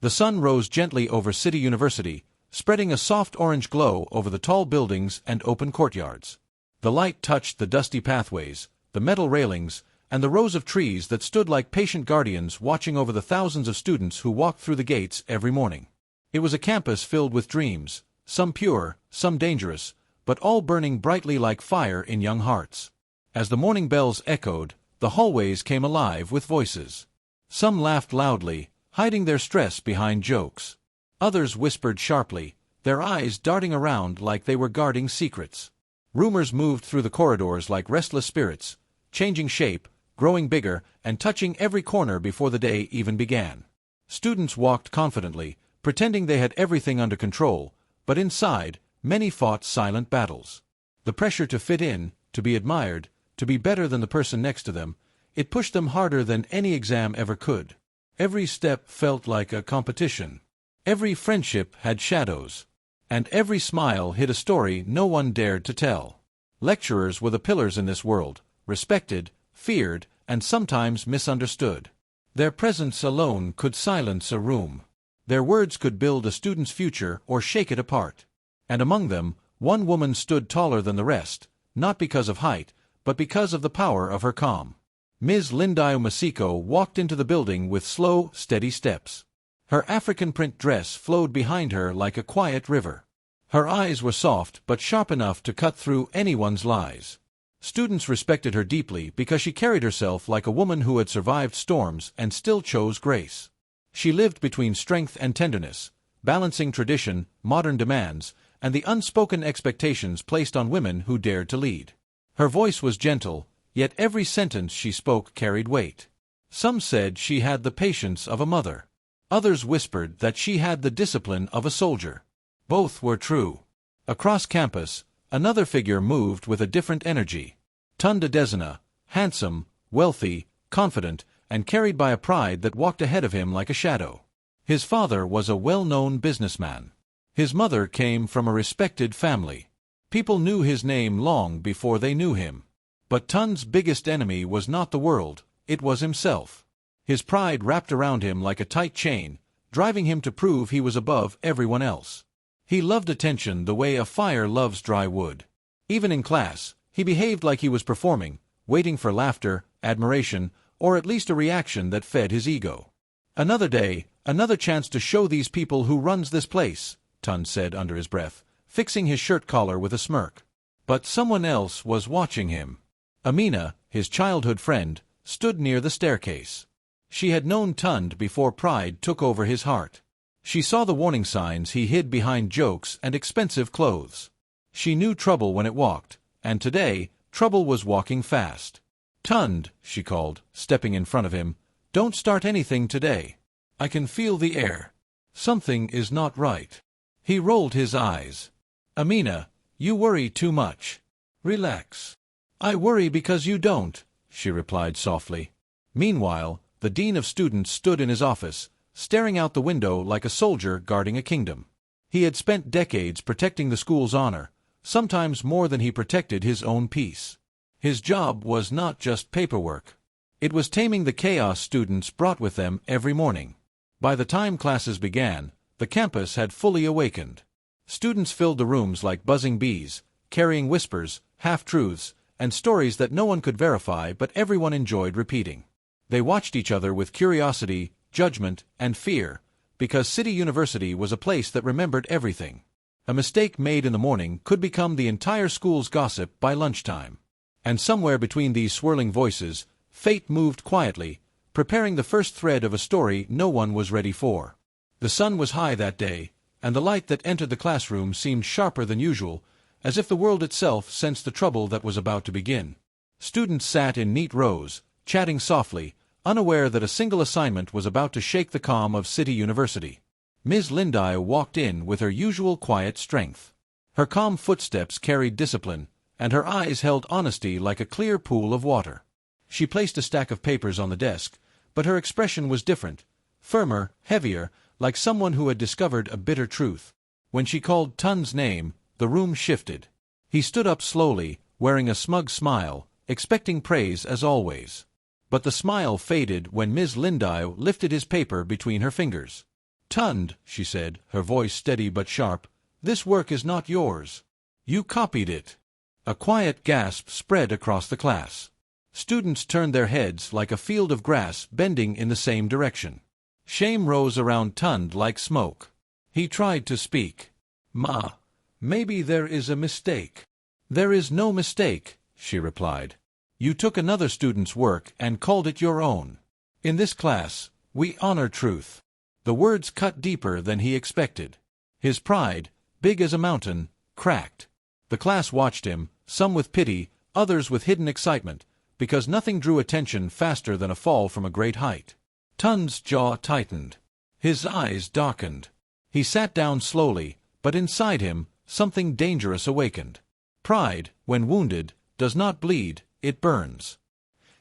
The sun rose gently over City University, spreading a soft orange glow over the tall buildings and open courtyards. The light touched the dusty pathways, the metal railings, and the rows of trees that stood like patient guardians watching over the thousands of students who walked through the gates every morning. It was a campus filled with dreams, some pure, some dangerous, but all burning brightly like fire in young hearts. As the morning bells echoed, the hallways came alive with voices. Some laughed loudly, hiding their stress behind jokes. Others whispered sharply, their eyes darting around like they were guarding secrets. Rumors moved through the corridors like restless spirits, changing shape, growing bigger, and touching every corner before the day even began. Students walked confidently, pretending they had everything under control, but inside, many fought silent battles. The pressure to fit in, to be admired, to be better than the person next to them, it pushed them harder than any exam ever could. Every step felt like a competition. Every friendship had shadows. And every smile hid a story no one dared to tell. Lecturers were the pillars in this world, respected, feared, and sometimes misunderstood. Their presence alone could silence a room. Their words could build a student's future or shake it apart. And among them, one woman stood taller than the rest, not because of height, but because of the power of her calm. Ms. Lindayo Masiko walked into the building with slow, steady steps. Her African print dress flowed behind her like a quiet river. Her eyes were soft but sharp enough to cut through anyone's lies. Students respected her deeply because she carried herself like a woman who had survived storms and still chose grace. She lived between strength and tenderness, balancing tradition, modern demands, and the unspoken expectations placed on women who dared to lead. Her voice was gentle, yet every sentence she spoke carried weight. Some said she had the patience of a mother. Others whispered that she had the discipline of a soldier. Both were true. Across campus, another figure moved with a different energy. Tunde Adesina, handsome, wealthy, confident, and carried by a pride that walked ahead of him like a shadow. His father was a well-known businessman. His mother came from a respected family. People knew his name long before they knew him. But Tunde's biggest enemy was not the world, it was himself. His pride wrapped around him like a tight chain, driving him to prove he was above everyone else. He loved attention the way a fire loves dry wood. Even in class, he behaved like he was performing, waiting for laughter, admiration, or at least a reaction that fed his ego. "Another day, another chance to show these people who runs this place," Tunde said under his breath, fixing his shirt collar with a smirk. But someone else was watching him. Amina, his childhood friend, stood near the staircase. She had known Tunde before pride took over his heart. She saw the warning signs he hid behind jokes and expensive clothes. She knew trouble when it walked, and today, trouble was walking fast. "Tunde," she called, stepping in front of him, "don't start anything today. I can feel the air. Something is not right." He rolled his eyes. "Amina, you worry too much. Relax." "I worry because you don't," she replied softly. Meanwhile, the dean of students stood in his office, staring out the window like a soldier guarding a kingdom. He had spent decades protecting the school's honor, sometimes more than he protected his own peace. His job was not just paperwork. It was taming the chaos students brought with them every morning. By the time classes began, the campus had fully awakened. Students filled the rooms like buzzing bees, carrying whispers, half-truths, and stories that no one could verify but everyone enjoyed repeating. They watched each other with curiosity, judgment, and fear, because City University was a place that remembered everything. A mistake made in the morning could become the entire school's gossip by lunchtime. And somewhere between these swirling voices, fate moved quietly, preparing the first thread of a story no one was ready for. The sun was high that day, and the light that entered the classroom seemed sharper than usual, as if the world itself sensed the trouble that was about to begin. Students sat in neat rows, chatting softly, unaware that a single assignment was about to shake the calm of City University. Ms. Lindayo walked in with her usual quiet strength. Her calm footsteps carried discipline, and her eyes held honesty like a clear pool of water. She placed a stack of papers on the desk, but her expression was different, firmer, heavier, like someone who had discovered a bitter truth. When she called Tunde's name, the room shifted. He stood up slowly, wearing a smug smile, expecting praise as always. But the smile faded when Ms. Lindayo lifted his paper between her fingers. "Tund," she said, her voice steady but sharp, "this work is not yours. You copied it." A quiet gasp spread across the class. Students turned their heads like a field of grass bending in the same direction. Shame rose around Tund like smoke. He tried to speak. "Ma, maybe there is a mistake." "There is no mistake," she replied. "You took another student's work and called it your own. In this class, we honor truth." The words cut deeper than he expected. His pride, big as a mountain, cracked. The class watched him, some with pity, others with hidden excitement, because nothing drew attention faster than a fall from a great height. Tund's jaw tightened. His eyes darkened. He sat down slowly, but inside him, something dangerous awakened. Pride, when wounded, does not bleed, it burns.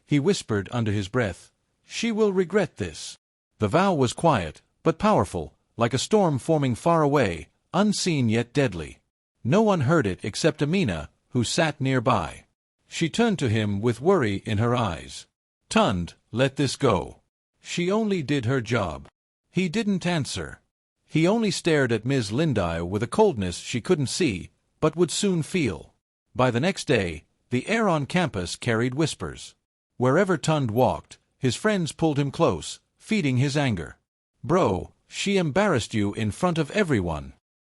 He whispered under his breath, "She will regret this." The vow was quiet, but powerful, like a storm forming far away, unseen yet deadly. No one heard it except Amina, who sat nearby. She turned to him with worry in her eyes. "Tund, let this go." She only did her job. He didn't answer. He only stared at Miss Lindau with a coldness she couldn't see, but would soon feel. By the next day, the air on campus carried whispers. Wherever Tund walked, his friends pulled him close, feeding his anger. "Bro, she embarrassed you in front of everyone.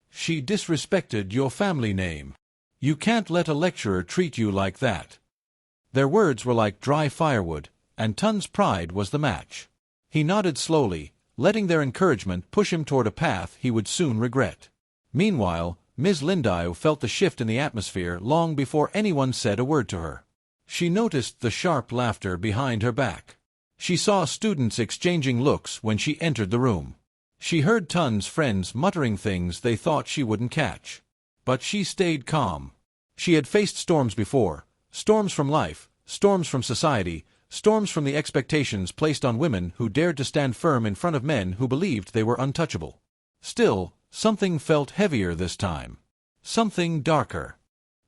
She disrespected your family name. You can't let a lecturer treat you like that." Their words were like dry firewood, and Tund's pride was the match. He nodded slowly, letting their encouragement push him toward a path he would soon regret. Meanwhile, Miss Lindau felt the shift in the atmosphere long before anyone said a word to her. She noticed the sharp laughter behind her back. She saw students exchanging looks when she entered the room. She heard Tund's friends muttering things they thought she wouldn't catch. But she stayed calm. She had faced storms before, storms from life, storms from society, storms from the expectations placed on women who dared to stand firm in front of men who believed they were untouchable. Still, something felt heavier this time. Something darker.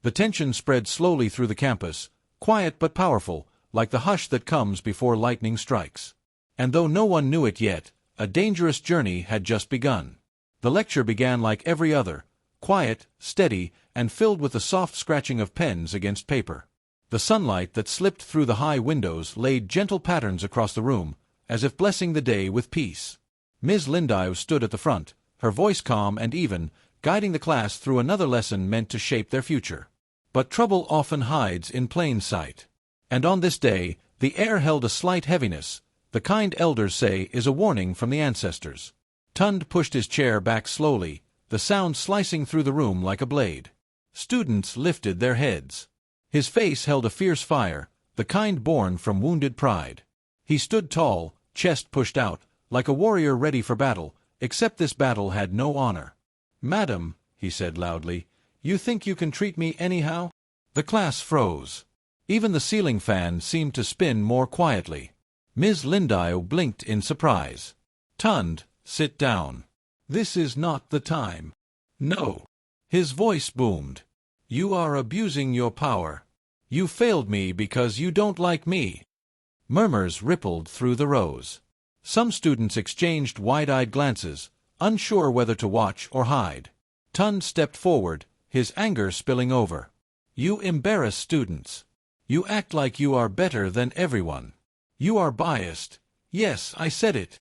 The tension spread slowly through the campus, quiet but powerful, like the hush that comes before lightning strikes. And though no one knew it yet, a dangerous journey had just begun. The lecture began like every other, quiet, steady, and filled with the soft scratching of pens against paper. The sunlight that slipped through the high windows laid gentle patterns across the room, as if blessing the day with peace. Miss Lindau stood at the front, her voice calm and even, guiding the class through another lesson meant to shape their future. But trouble often hides in plain sight. And on this day, the air held a slight heaviness, the kind elders say is a warning from the ancestors. Tund pushed his chair back slowly, the sound slicing through the room like a blade. Students lifted their heads. His face held a fierce fire, the kind born from wounded pride. He stood tall, chest pushed out, like a warrior ready for battle, except this battle had no honor. "Madam," he said loudly, "you think you can treat me anyhow?" The class froze. Even the ceiling fan seemed to spin more quietly. Miss Lindau blinked in surprise. "Tund, sit down. This is not the time." "No." His voice boomed. "You are abusing your power. You failed me because you don't like me." Murmurs rippled through the rows. Some students exchanged wide-eyed glances, unsure whether to watch or hide. Tund stepped forward, his anger spilling over. "You embarrass students. You act like you are better than everyone. You are biased. Yes, I said it."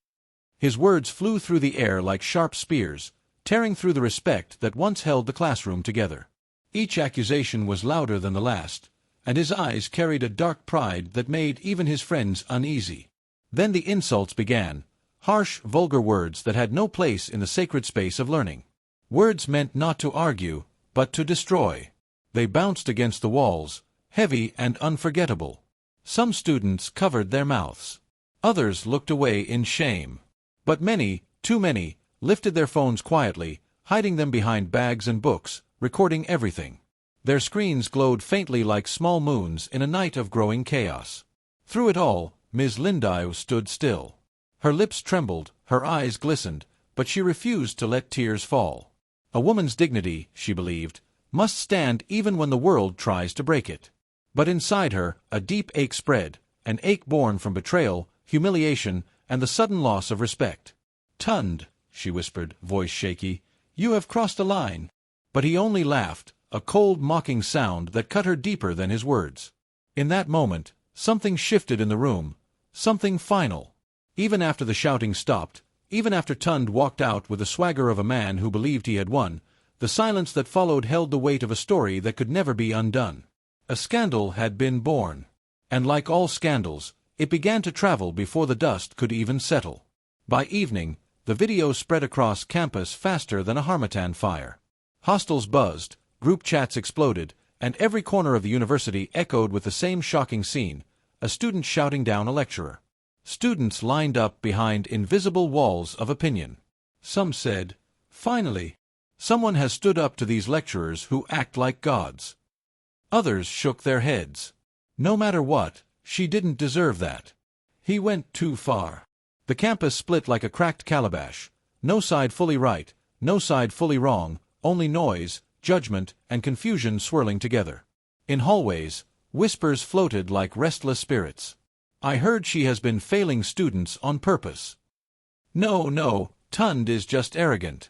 His words flew through the air like sharp spears, tearing through the respect that once held the classroom together. Each accusation was louder than the last, and his eyes carried a dark pride that made even his friends uneasy. Then the insults began, harsh, vulgar words that had no place in the sacred space of learning. Words meant not to argue, but to destroy. They bounced against the walls, heavy and unforgettable. Some students covered their mouths. Others looked away in shame. But many, too many, lifted their phones quietly, hiding them behind bags and books, recording everything. Their screens glowed faintly like small moons in a night of growing chaos. Through it all, Miss Lindau stood still. Her lips trembled, her eyes glistened, but she refused to let tears fall. A woman's dignity, she believed, must stand even when the world tries to break it. But inside her, a deep ache spread, an ache born from betrayal, humiliation, and the sudden loss of respect. "Tund," she whispered, voice shaky. "You have crossed a line." But he only laughed, a cold, mocking sound that cut her deeper than his words. In that moment, something shifted in the room, something final. Even after the shouting stopped, even after Tund walked out with the swagger of a man who believed he had won, the silence that followed held the weight of a story that could never be undone. A scandal had been born. And like all scandals, it began to travel before the dust could even settle. By evening, the video spread across campus faster than a harmattan fire. Hostels buzzed, group chats exploded, and every corner of the university echoed with the same shocking scene, a student shouting down a lecturer. Students lined up behind invisible walls of opinion. Some said, "Finally, someone has stood up to these lecturers who act like gods." Others shook their heads. No matter what, she didn't deserve that. He went too far. The campus split like a cracked calabash. No side fully right, no side fully wrong, only noise, judgment, and confusion swirling together. In hallways, whispers floated like restless spirits. "I heard she has been failing students on purpose." No, Tund is just arrogant.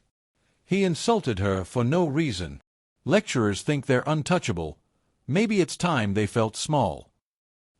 He insulted her for no reason. Lecturers think they're untouchable. Maybe it's time they felt small.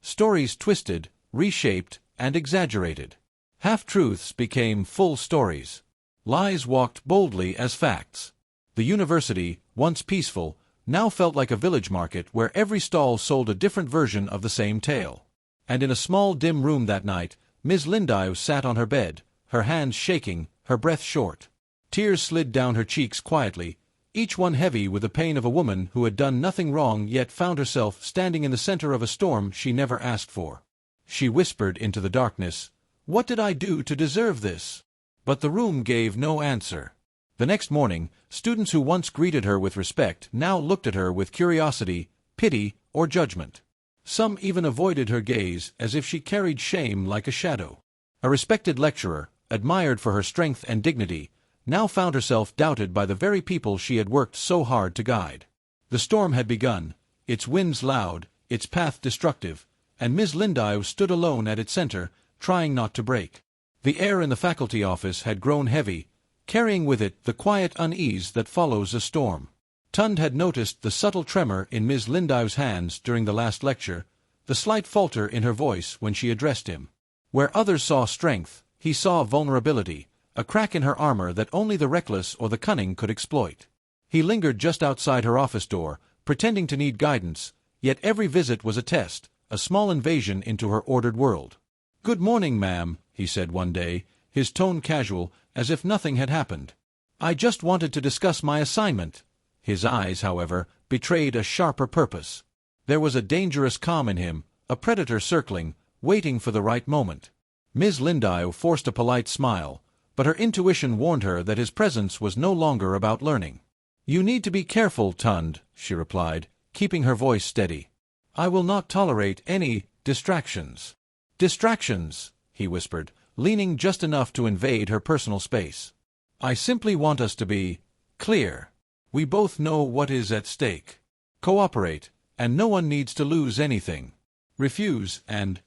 Stories twisted, reshaped, and exaggerated. Half-truths became full stories. Lies walked boldly as facts. The university, once peaceful, now felt like a village market where every stall sold a different version of the same tale. And in a small dim room that night, Miss Lindive sat on her bed, her hands shaking, her breath short. Tears slid down her cheeks quietly, each one heavy with the pain of a woman who had done nothing wrong yet found herself standing in the center of a storm she never asked for. She whispered into the darkness, "What did I do to deserve this?" But the room gave no answer. The next morning, students who once greeted her with respect now looked at her with curiosity, pity, or judgment. Some even avoided her gaze as if she carried shame like a shadow. A respected lecturer, admired for her strength and dignity, now found herself doubted by the very people she had worked so hard to guide. The storm had begun, its winds loud, its path destructive, and Miss Lindive stood alone at its center, trying not to break. The air in the faculty office had grown heavy, carrying with it the quiet unease that follows a storm. Tund had noticed the subtle tremor in Miss Lindive's hands during the last lecture, the slight falter in her voice when she addressed him. Where others saw strength, he saw vulnerability, a crack in her armor that only the reckless or the cunning could exploit. He lingered just outside her office door, pretending to need guidance, yet every visit was a test, a small invasion into her ordered world. "Good morning, ma'am," he said one day, his tone casual, as if nothing had happened. "I just wanted to discuss my assignment." His eyes, however, betrayed a sharper purpose. There was a dangerous calm in him, a predator circling, waiting for the right moment. Miss Lindive forced a polite smile, but her intuition warned her that his presence was no longer about learning. "You need to be careful, Tund," she replied, keeping her voice steady. "I will not tolerate any distractions." "Distractions," he whispered, leaning just enough to invade her personal space. "I simply want us to be clear. We both know what is at stake. Cooperate, and no one needs to lose anything. Refuse, and—"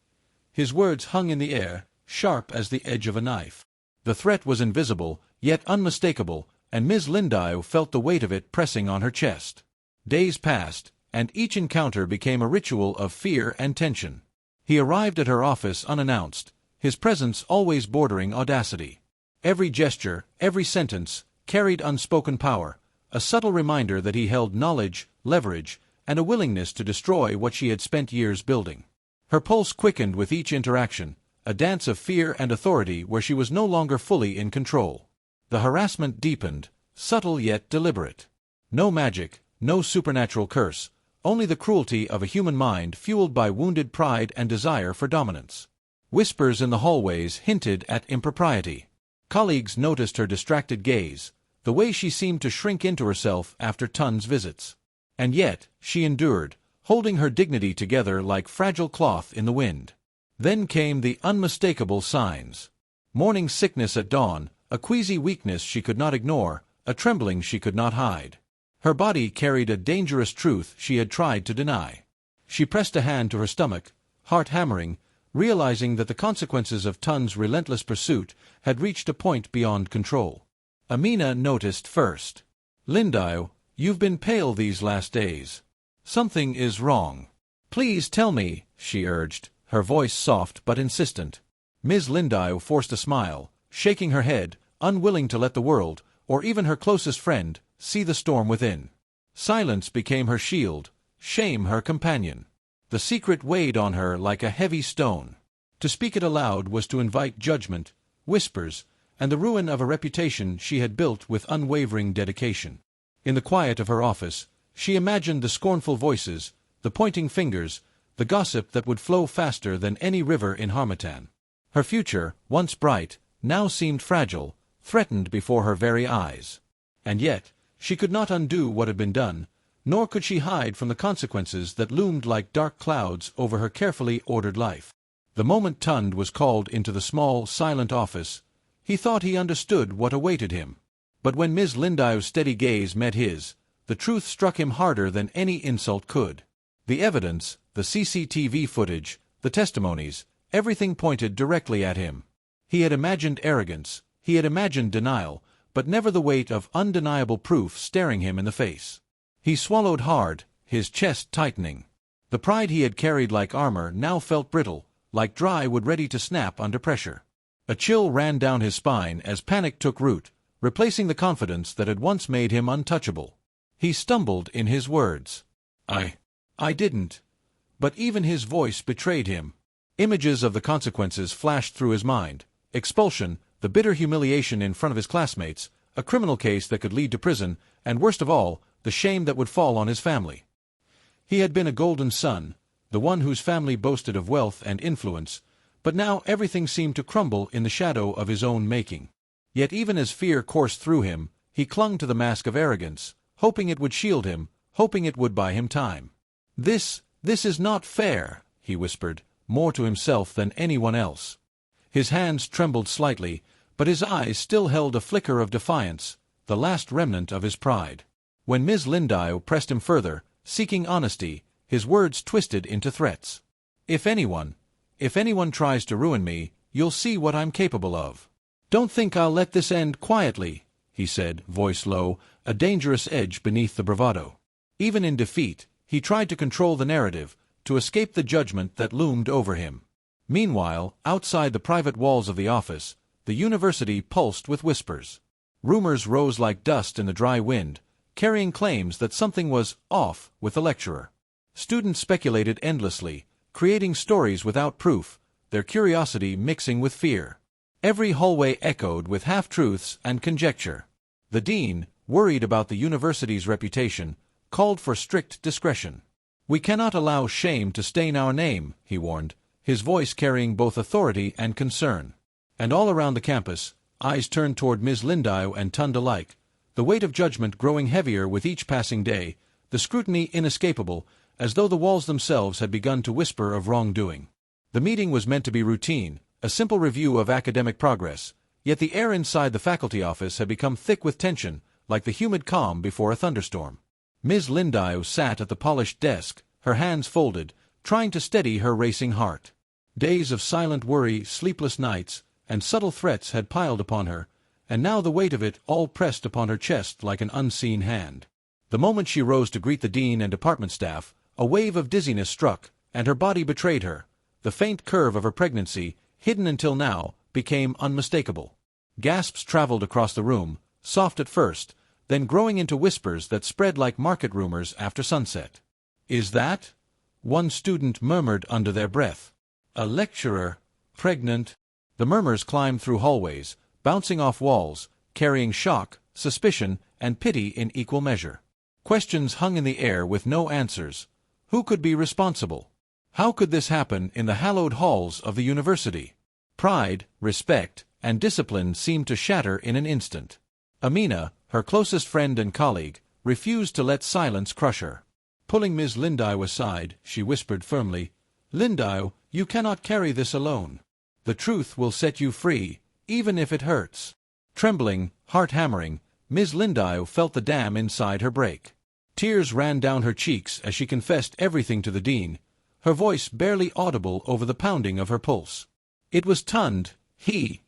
His words hung in the air, sharp as the edge of a knife. The threat was invisible, yet unmistakable, and Miss Lindive felt the weight of it pressing on her chest. Days passed, and each encounter became a ritual of fear and tension. He arrived at her office unannounced, his presence always bordering audacity. Every gesture, every sentence, carried unspoken power, a subtle reminder that he held knowledge, leverage, and a willingness to destroy what she had spent years building. Her pulse quickened with each interaction, a dance of fear and authority where she was no longer fully in control. The harassment deepened, subtle yet deliberate. No magic, no supernatural curse, only the cruelty of a human mind fueled by wounded pride and desire for dominance. Whispers in the hallways hinted at impropriety. Colleagues noticed her distracted gaze, the way she seemed to shrink into herself after Tund's visits. And yet, she endured, holding her dignity together like fragile cloth in the wind. Then came the unmistakable signs. Morning sickness at dawn, a queasy weakness she could not ignore, a trembling she could not hide. Her body carried a dangerous truth she had tried to deny. She pressed a hand to her stomach, heart hammering, realizing that the consequences of Tund's relentless pursuit had reached a point beyond control. Amina noticed first. "Lindio, you've been pale these last days. Something is wrong. Please tell me," she urged, her voice soft but insistent. Ms. Lindio forced a smile, shaking her head, unwilling to let the world, or even her closest friend, see the storm within. Silence became her shield, shame her companion. The secret weighed on her like a heavy stone. To speak it aloud was to invite judgment, whispers, and the ruin of a reputation she had built with unwavering dedication. In the quiet of her office, she imagined the scornful voices, the pointing fingers, the gossip that would flow faster than any river in Harmattan. Her future, once bright, now seemed fragile, threatened before her very eyes. And yet, she could not undo what had been done, nor could she hide from the consequences that loomed like dark clouds over her carefully ordered life. The moment Tund was called into the small, silent office, he thought he understood what awaited him. But when Ms. Lindio's steady gaze met his, the truth struck him harder than any insult could. The evidence, the CCTV footage, the testimonies, everything pointed directly at him. He had imagined arrogance, he had imagined denial, but never the weight of undeniable proof staring him in the face. He swallowed hard, his chest tightening. The pride he had carried like armor now felt brittle, like dry wood ready to snap under pressure. A chill ran down his spine as panic took root, replacing the confidence that had once made him untouchable. He stumbled in his words. I didn't. But even his voice betrayed him. Images of the consequences flashed through his mind. Expulsion, the bitter humiliation in front of his classmates, a criminal case that could lead to prison, and worst of all, the shame that would fall on his family. He had been a golden son, the one whose family boasted of wealth and influence, but now everything seemed to crumble in the shadow of his own making. Yet even as fear coursed through him, he clung to the mask of arrogance, hoping it would shield him, hoping it would buy him time. This is not fair," he whispered, more to himself than anyone else. His hands trembled slightly, but his eyes still held a flicker of defiance, the last remnant of his pride. When Ms. Lindio pressed him further, seeking honesty, his words twisted into threats. If anyone tries to ruin me, you'll see what I'm capable of." "Don't think I'll let this end quietly," he said, voice low, a dangerous edge beneath the bravado. Even in defeat, he tried to control the narrative, to escape the judgment that loomed over him. Meanwhile, outside the private walls of the office, the university pulsed with whispers. Rumors rose like dust in the dry wind, carrying claims that something was off with the lecturer. Students speculated endlessly, creating stories without proof, their curiosity mixing with fear. Every hallway echoed with half-truths and conjecture. The dean, worried about the university's reputation, called for strict discretion. "We cannot allow shame to stain our name," he warned, his voice carrying both authority and concern. And all around the campus, eyes turned toward Ms. Lindio and Tund alike, the weight of judgment growing heavier with each passing day, the scrutiny inescapable, as though the walls themselves had begun to whisper of wrongdoing. The meeting was meant to be routine, a simple review of academic progress, yet the air inside the faculty office had become thick with tension, like the humid calm before a thunderstorm. Ms. Lindio sat at the polished desk, her hands folded, trying to steady her racing heart. Days of silent worry, sleepless nights, and subtle threats had piled upon her, and now the weight of it all pressed upon her chest like an unseen hand. The moment she rose to greet the dean and department staff, a wave of dizziness struck, and her body betrayed her. The faint curve of her pregnancy, hidden until now, became unmistakable. Gasps traveled across the room, soft at first, then growing into whispers that spread like market rumors after sunset. "Is that?" one student murmured under their breath. "A lecturer, pregnant?" The murmurs climbed through hallways, bouncing off walls, carrying shock, suspicion, and pity in equal measure. Questions hung in the air with no answers. Who could be responsible? How could this happen in the hallowed halls of the university? Pride, respect, and discipline seemed to shatter in an instant. Amina, her closest friend and colleague, refused to let silence crush her. Pulling Ms. Lindio aside, she whispered firmly, "Lindio, you cannot carry this alone. The truth will set you free, even if it hurts." Trembling, heart-hammering, Ms. Lindio felt the dam inside her break. Tears ran down her cheeks as she confessed everything to the dean, her voice barely audible over the pounding of her pulse. It was Tund, he.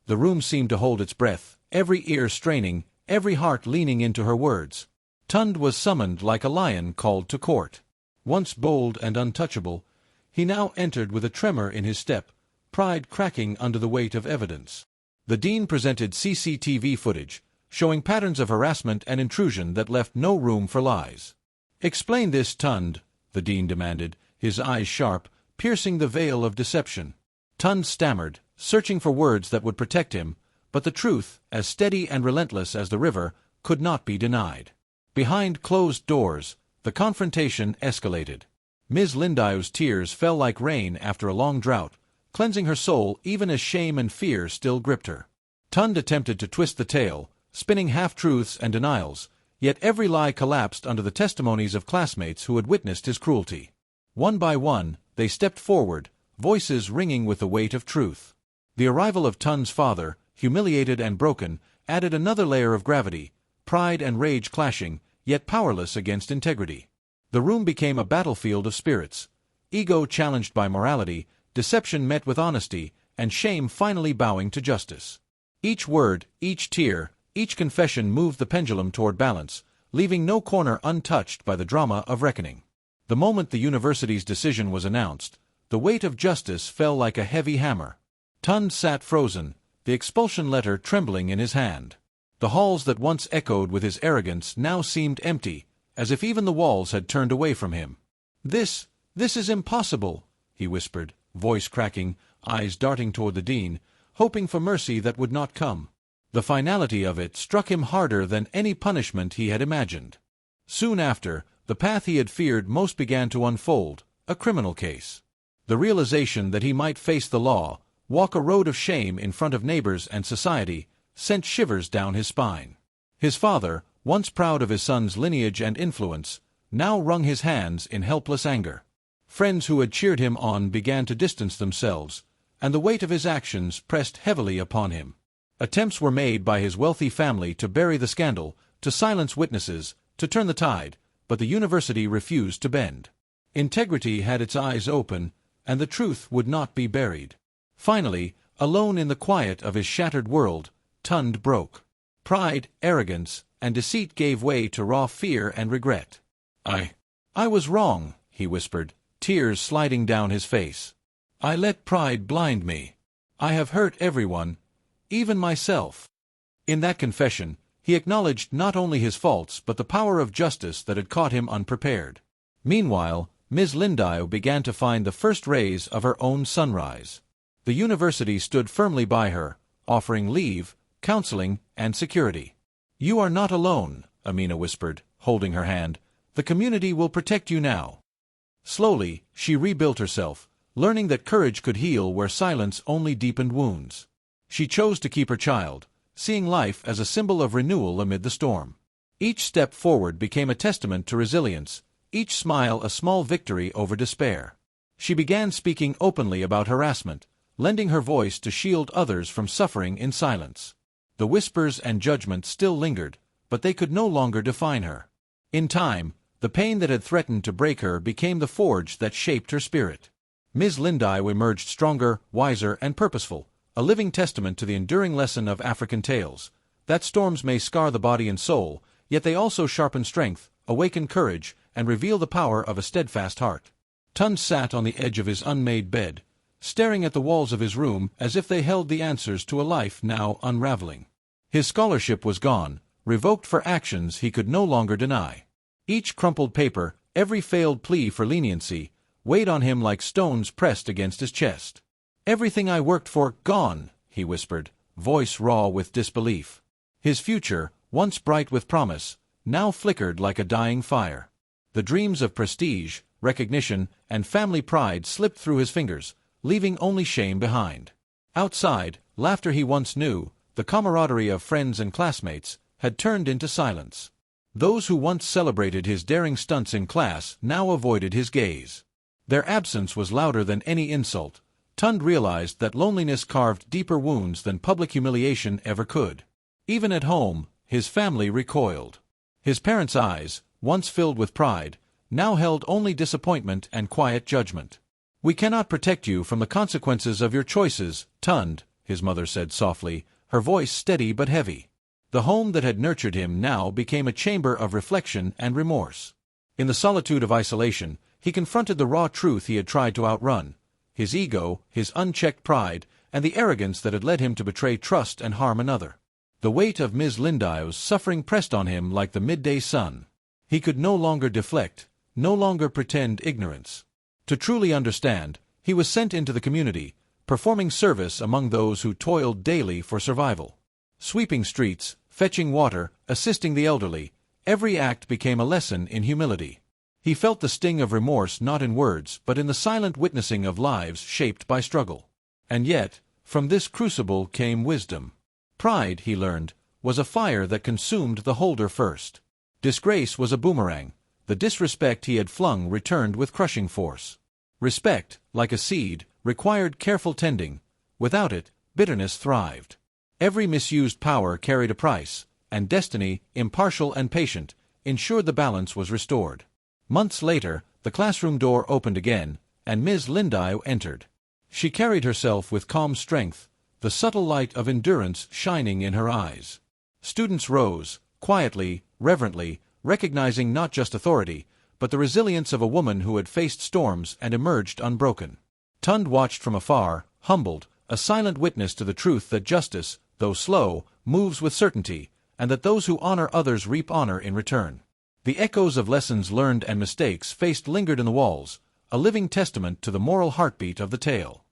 The room seemed to hold its breath, every ear straining, every heart leaning into her words. Tund was summoned like a lion called to court. Once bold and untouchable, he now entered with a tremor in his step, pride cracking under the weight of evidence. The dean presented CCTV footage, showing patterns of harassment and intrusion that left no room for lies. "Explain this, Tund," the dean demanded, his eyes sharp, piercing the veil of deception. Tund stammered, searching for words that would protect him, but the truth, as steady and relentless as the river, could not be denied. Behind closed doors, the confrontation escalated. Ms. Lindau's tears fell like rain after a long drought, cleansing her soul even as shame and fear still gripped her. Tund attempted to twist the tale, spinning half-truths and denials, yet every lie collapsed under the testimonies of classmates who had witnessed his cruelty. One by one, they stepped forward, voices ringing with the weight of truth. The arrival of Tund's father, humiliated and broken, added another layer of gravity, pride and rage clashing, yet powerless against integrity. The room became a battlefield of spirits. Ego challenged by morality, deception met with honesty, and shame finally bowing to justice. Each word, each tear, each confession moved the pendulum toward balance, leaving no corner untouched by the drama of reckoning. The moment the university's decision was announced, the weight of justice fell like a heavy hammer. Tund sat frozen, the expulsion letter trembling in his hand. The halls that once echoed with his arrogance now seemed empty, as if even the walls had turned away from him. This is impossible," he whispered, voice cracking, eyes darting toward the dean, hoping for mercy that would not come. The finality of it struck him harder than any punishment he had imagined. Soon after, the path he had feared most began to unfold, a criminal case. The realization that he might face the law, walk a road of shame in front of neighbors and society, sent shivers down his spine. His father, once proud of his son's lineage and influence, now wrung his hands in helpless anger. Friends who had cheered him on began to distance themselves, and the weight of his actions pressed heavily upon him. Attempts were made by his wealthy family to bury the scandal, to silence witnesses, to turn the tide, but the university refused to bend. Integrity had its eyes open, and the truth would not be buried. Finally, alone in the quiet of his shattered world, Tund broke. Pride, arrogance, and deceit gave way to raw fear and regret. I was wrong," he whispered, tears sliding down his face. "I let pride blind me. I have hurt everyone, even myself." In that confession, he acknowledged not only his faults but the power of justice that had caught him unprepared. Meanwhile, Ms. Lindau began to find the first rays of her own sunrise. The university stood firmly by her, offering leave, counseling, and security. "You are not alone," Amina whispered, holding her hand. "The community will protect you now." Slowly, she rebuilt herself, learning that courage could heal where silence only deepened wounds. She chose to keep her child, seeing life as a symbol of renewal amid the storm. Each step forward became a testament to resilience, each smile a small victory over despair. She began speaking openly about harassment, lending her voice to shield others from suffering in silence. The whispers and judgment still lingered, but they could no longer define her. In time, the pain that had threatened to break her became the forge that shaped her spirit. Ms. Lindau emerged stronger, wiser, and purposeful, a living testament to the enduring lesson of African tales, that storms may scar the body and soul, yet they also sharpen strength, awaken courage, and reveal the power of a steadfast heart. Tund sat on the edge of his unmade bed, staring at the walls of his room as if they held the answers to a life now unraveling. His scholarship was gone, revoked for actions he could no longer deny. Each crumpled paper, every failed plea for leniency, weighed on him like stones pressed against his chest. "Everything I worked for, gone," he whispered, voice raw with disbelief. His future, once bright with promise, now flickered like a dying fire. The dreams of prestige, recognition, and family pride slipped through his fingers, leaving only shame behind. Outside, laughter he once knew, the camaraderie of friends and classmates, had turned into silence. Those who once celebrated his daring stunts in class now avoided his gaze. Their absence was louder than any insult. Tund realized that loneliness carved deeper wounds than public humiliation ever could. Even at home, his family recoiled. His parents' eyes, once filled with pride, now held only disappointment and quiet judgment. "We cannot protect you from the consequences of your choices, Tund," his mother said softly, her voice steady but heavy. The home that had nurtured him now became a chamber of reflection and remorse. In the solitude of isolation, he confronted the raw truth he had tried to outrun: his ego, his unchecked pride, and the arrogance that had led him to betray trust and harm another. The weight of Miss Lindire's suffering pressed on him like the midday sun. He could no longer deflect, no longer pretend ignorance. To truly understand, he was sent into the community, performing service among those who toiled daily for survival. Sweeping streets, fetching water, assisting the elderly, every act became a lesson in humility. He felt the sting of remorse not in words but in the silent witnessing of lives shaped by struggle. And yet, from this crucible came wisdom. Pride, he learned, was a fire that consumed the holder first. Disgrace was a boomerang. The disrespect he had flung returned with crushing force. Respect, like a seed, required careful tending. Without it, bitterness thrived. Every misused power carried a price, and destiny, impartial and patient, ensured the balance was restored. Months later, the classroom door opened again, and Miss Lindau entered. She carried herself with calm strength, the subtle light of endurance shining in her eyes. Students rose, quietly, reverently, recognizing not just authority, but the resilience of a woman who had faced storms and emerged unbroken. Tund watched from afar, humbled, a silent witness to the truth that justice, though slow, moves with certainty, and that those who honor others reap honor in return. The echoes of lessons learned and mistakes faced lingered in the walls, a living testament to the moral heartbeat of the tale.